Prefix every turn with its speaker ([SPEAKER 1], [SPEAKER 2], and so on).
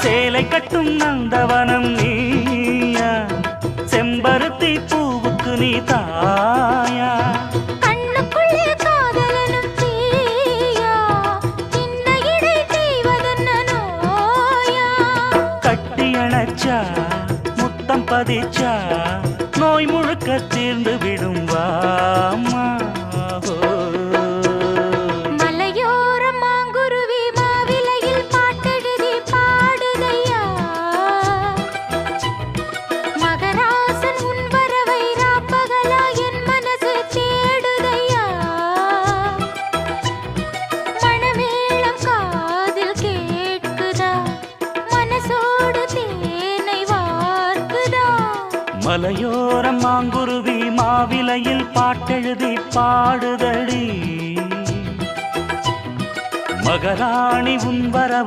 [SPEAKER 1] சேலை கட்டும் நந்தவனம் நீயா, செம்பருத்தி பூவுக்கு நீ தாயா.
[SPEAKER 2] கண்ணுக்குள்ளே காதலனும் தீயா, சின்ன இடை செய்வதென்ன நோயா.
[SPEAKER 1] கட்டி அணைச்சா முத்தம் பதிச்சா நோய் முழுக்க தீர்ந்து விடும் வாமா.
[SPEAKER 2] மலையோரம் மாங்குருவி மாவிலையில் பாட்டெழுதி பாடுதையா, மகராசன் உன் வரவை ராப்பகலா என் மனசு தேடுதையா. மணமேளம் காதில் கேட்குதா, மனசோடு தேனை வார்க்குதா.
[SPEAKER 1] மலையோரம் மாங்குருவி மாவிலையில் பாட்டெழுதி பாடுதடி, மகராணி உன் வரவை